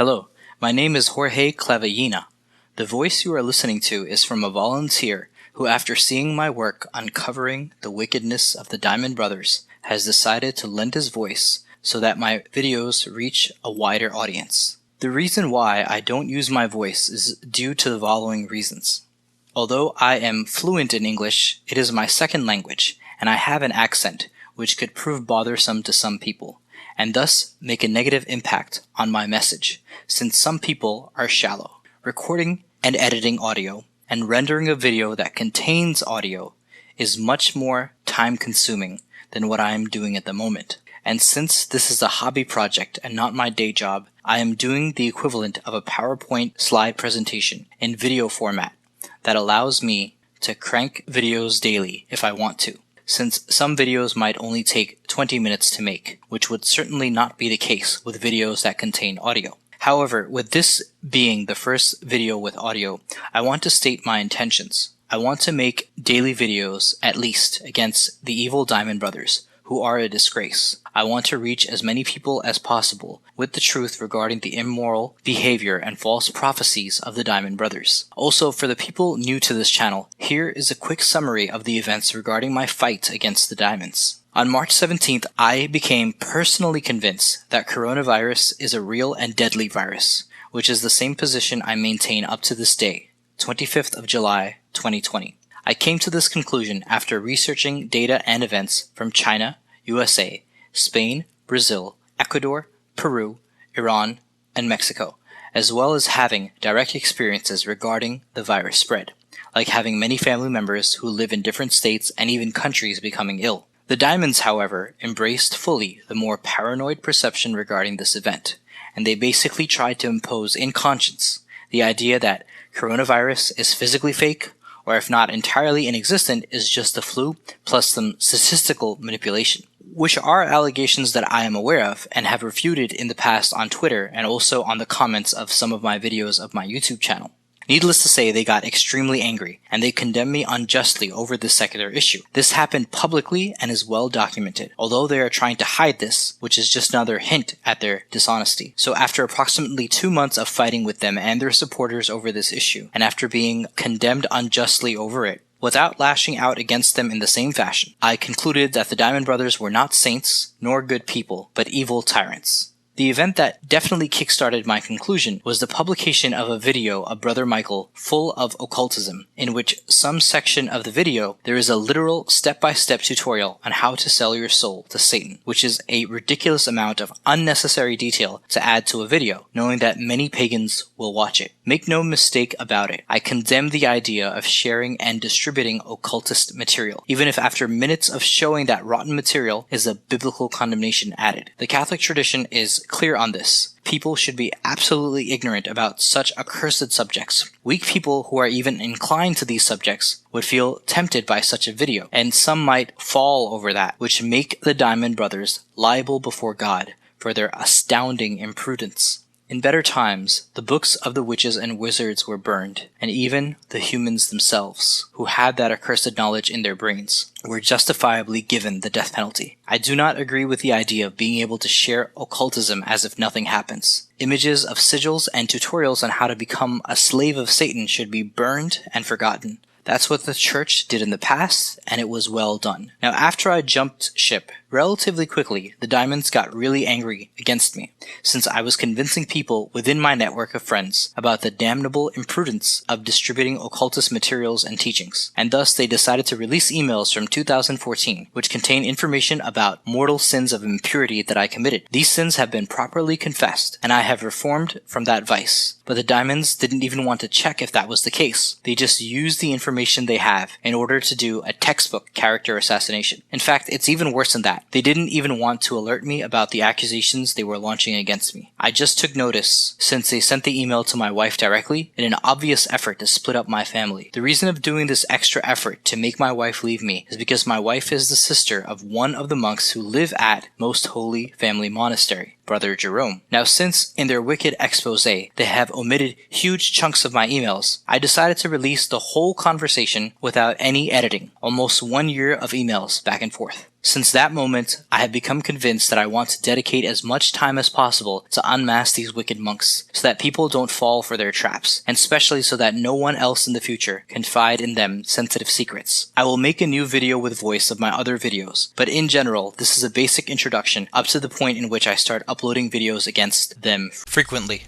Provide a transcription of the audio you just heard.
Hello, my name is Jorge Clavellina. The voice you are listening to is from a volunteer who, after seeing my work uncovering the wickedness of the Diamond Brothers, has decided to lend his voice so that my videos reach a wider audience. The reason why I don't use my voice is due to the following reasons. Although I am fluent in English, it is my second language, and I have an accent which could prove bothersome to some people, and thus make a negative impact on my message, since some people are shallow. Recording and editing audio and rendering a video that contains audio is much more time-consuming than what I am doing at the moment. And since this is a hobby project and not my day job, I am doing the equivalent of a PowerPoint slide presentation in video format that allows me to crank videos daily if I want to, since some videos might only take 20 minutes to make, which would certainly not be the case with videos that contain audio. However, with this being the first video with audio, I want to state my intentions. I want to make daily videos, at least, against the evil Diamond Brothers, who are a disgrace. I want to reach as many people as possible with the truth regarding the immoral behavior and false prophecies of the Diamond Brothers. Also, for the people new to this channel, here is a quick summary of the events regarding my fight against the Diamonds. On March 17th, I became personally convinced that coronavirus is a real and deadly virus, which is the same position I maintain up to this day, 25th of July, 2020. I came to this conclusion after researching data and events from China, USA, Spain, Brazil, Ecuador, Peru, Iran, and Mexico, as well as having direct experiences regarding the virus spread, like having many family members who live in different states and even countries becoming ill. The Diamonds, however, embraced fully the more paranoid perception regarding this event, and they basically tried to impose in conscience the idea that coronavirus is physically fake, or if not entirely inexistent, is just the flu plus some statistical manipulation, which are allegations that I am aware of and have refuted in the past on Twitter and also on the comments of some of my videos of my YouTube channel. Needless to say, they got extremely angry, and they condemned me unjustly over this secular issue. This happened publicly and is well documented, although they are trying to hide this, which is just another hint at their dishonesty. So after approximately 2 months of fighting with them and their supporters over this issue, and after being condemned unjustly over it, without lashing out against them in the same fashion, I concluded that the Diamond Brothers were not saints nor good people, but evil tyrants. The event that definitely kickstarted my conclusion was the publication of a video of Brother Michael full of occultism, in which some section of the video there is a literal step-by-step tutorial on how to sell your soul to Satan, which is a ridiculous amount of unnecessary detail to add to a video, knowing that many pagans will watch it. Make no mistake about it, I condemn the idea of sharing and distributing occultist material, even if after minutes of showing that rotten material is a biblical condemnation added. The Catholic tradition is clear on this. People should be absolutely ignorant about such accursed subjects. Weak people who are even inclined to these subjects would feel tempted by such a video, and some might fall over that, which make the Diamond Brothers liable before God for their astounding imprudence. In better times, the books of the witches and wizards were burned, and even the humans themselves, who had that accursed knowledge in their brains, were justifiably given the death penalty. I do not agree with the idea of being able to share occultism as if nothing happens. Images of sigils and tutorials on how to become a slave of Satan should be burned and forgotten. That's what the church did in the past, and it was well done. Now, after I jumped ship relatively quickly, the Diamonds got really angry against me, since I was convincing people within my network of friends about the damnable imprudence of distributing occultist materials and teachings, and thus they decided to release emails from 2014, which contain information about mortal sins of impurity that I committed. These sins have been properly confessed, and I have reformed from that vice. But the Diamonds didn't even want to check if that was the case. They just used the information they have in order to do a textbook character assassination. In fact, it's even worse than that. They didn't even want to alert me about the accusations they were launching against me. I just took notice, since they sent the email to my wife directly in an obvious effort to split up my family. The reason of doing this extra effort to make my wife leave me is because my wife is the sister of one of the monks who live at Most Holy Family Monastery, Brother Jerome. Now, since in their wicked expose they have omitted huge chunks of my emails, I decided to release the whole conversation without any editing, almost 1 year of emails back and forth. Since that moment, I have become convinced that I want to dedicate as much time as possible to unmask these wicked monks, so that people don't fall for their traps, and especially so that no one else in the future can confide in them sensitive secrets. I will make a new video with voice of my other videos, but in general, this is a basic introduction up to the point in which I start uploading videos against them frequently.